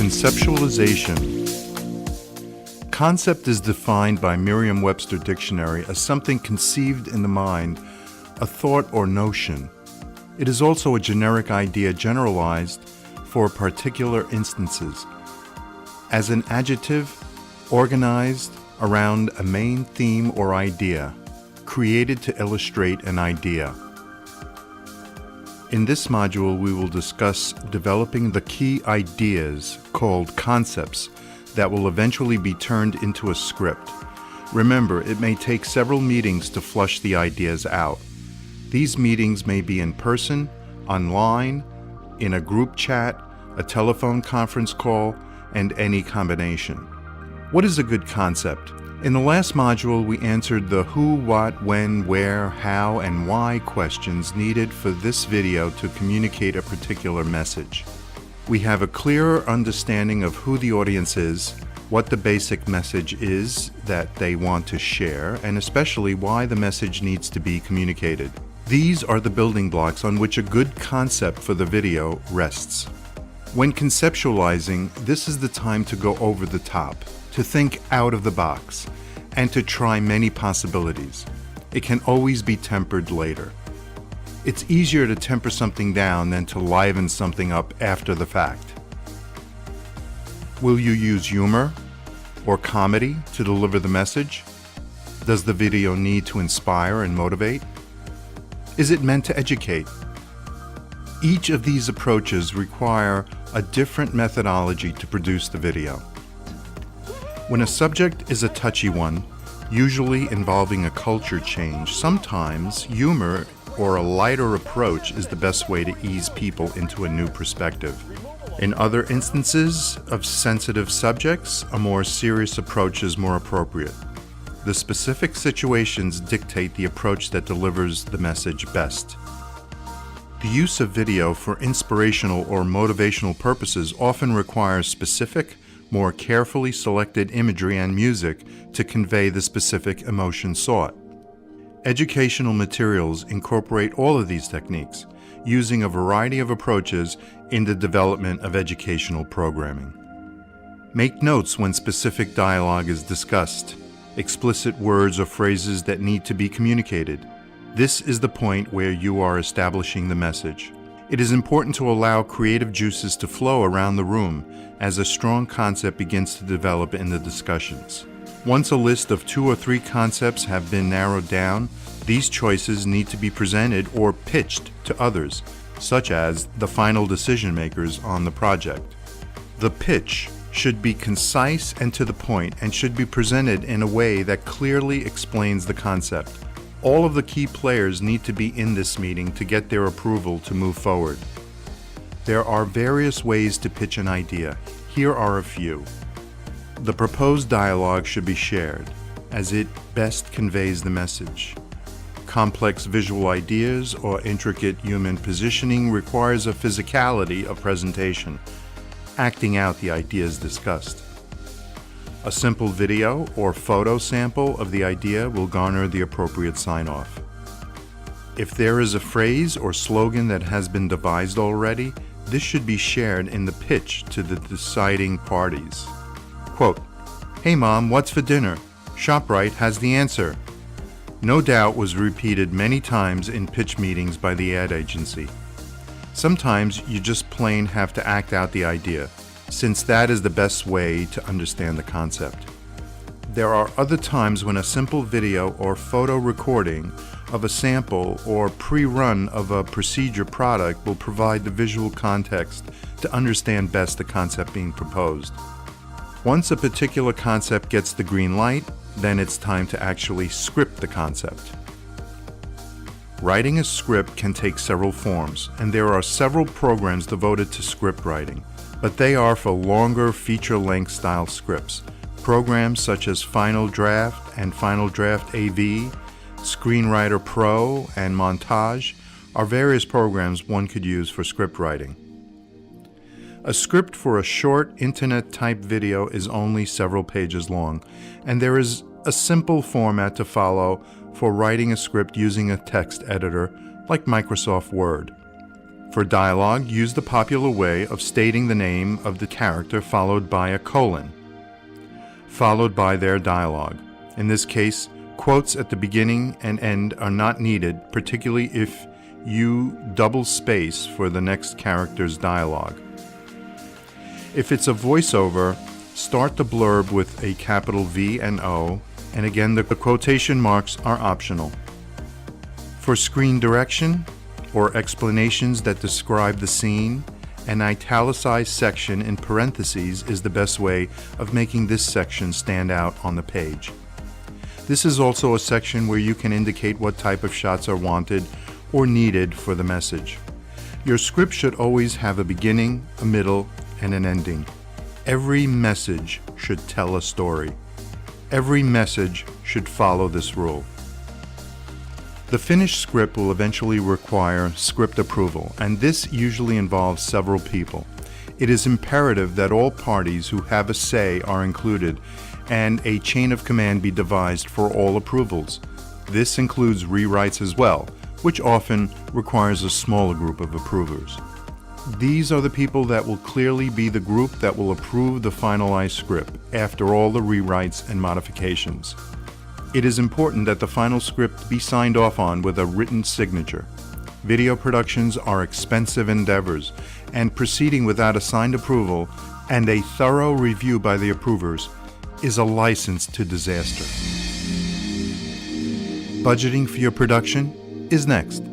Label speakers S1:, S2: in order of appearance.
S1: Conceptualization. Concept is defined by Merriam-Webster Dictionary as something conceived in the mind, a thought or notion. It is also a generic idea generalized for particular instances. As an adjective, organized around a main theme or idea, created to illustrate an idea. In this module, we will discuss developing the key ideas called concepts that will eventually be turned into a script. Remember, it may take several meetings to flush the ideas out. These meetings may be in person, online, in a group chat, a telephone conference call, and any combination. What is a good concept? In the last module, we answered the who, what, when, where, how, and why questions needed for this video to communicate a particular message. We have a clearer understanding of who the audience is, what the basic message is that they want to share, and especially why the message needs to be communicated. These are the building blocks on which a good concept for the video rests. When conceptualizing, this is the time to go over the top, to think out of the box, and to try many possibilities. It can always be tempered later. It's easier to temper something down than to liven something up after the fact. Will you use humor or comedy to deliver the message? Does the video need to inspire and motivate? Is it meant to educate? Each of these approaches require a different methodology to produce the video. When a subject is a touchy one, usually involving a culture change, sometimes humor or a lighter approach is the best way to ease people into a new perspective. In other instances of sensitive subjects, a more serious approach is more appropriate. The specific situations dictate the approach that delivers the message best. The use of video for inspirational or motivational purposes often requires specific, more carefully selected imagery and music to convey the specific emotion sought. Educational materials incorporate all of these techniques, using a variety of approaches in the development of educational programming. Make notes when specific dialogue is discussed, explicit words or phrases that need to be communicated. This is the point where you are establishing the message. It is important to allow creative juices to flow around the room as a strong concept begins to develop in the discussions. Once a list of 2 or 3 concepts have been narrowed down, these choices need to be presented or pitched to others, such as the final decision makers on the project. The pitch should be concise and to the point and should be presented in a way that clearly explains the concept. All of the key players need to be in this meeting to get their approval to move forward. There are various ways to pitch an idea. Here are a few. The proposed dialogue should be shared, as it best conveys the message. Complex visual ideas or intricate human positioning requires a physicality of presentation, acting out the ideas discussed. A simple video or photo sample of the idea will garner the appropriate sign-off. If there is a phrase or slogan that has been devised already, this should be shared in the pitch to the deciding parties. Quote, "Hey Mom, what's for dinner? ShopRite has the answer." No doubt was repeated many times in pitch meetings by the ad agency. Sometimes you just plain have to act out the idea, since that is the best way to understand the concept. There are other times when a simple video or photo recording of a sample or pre-run of a procedure product will provide the visual context to understand best the concept being proposed. Once a particular concept gets the green light, then it's time to actually script the concept. Writing a script can take several forms, and there are several programs devoted to script writing, but they are for longer feature-length style scripts. Programs such as Final Draft and Final Draft AV, Screenwriter Pro, and Montage are various programs one could use for script writing. A script for a short internet-type video is only several pages long, and there is a simple format to follow for writing a script using a text editor like Microsoft Word. For dialogue, use the popular way of stating the name of the character followed by a colon, followed by their dialogue. In this case, quotes at the beginning and end are not needed, particularly if you double space for the next character's dialogue. If it's a voiceover, start the blurb with a capital V and O, and again the quotation marks are optional. For screen direction or explanations that describe the scene, an italicized section in parentheses is the best way of making this section stand out on the page. This is also a section where you can indicate what type of shots are wanted or needed for the message. Your script should always have a beginning, a middle, and an ending. Every message should tell a story. Every message should follow this rule. The finished script will eventually require script approval, and this usually involves several people. It is imperative that all parties who have a say are included and a chain of command be devised for all approvals. This includes rewrites as well, which often requires a smaller group of approvers. These are the people that will clearly be the group that will approve the finalized script after all the rewrites and modifications. It is important that the final script be signed off on with a written signature. Video productions are expensive endeavors, and proceeding without a signed approval and a thorough review by the approvers is a license to disaster. Budgeting for your production is next.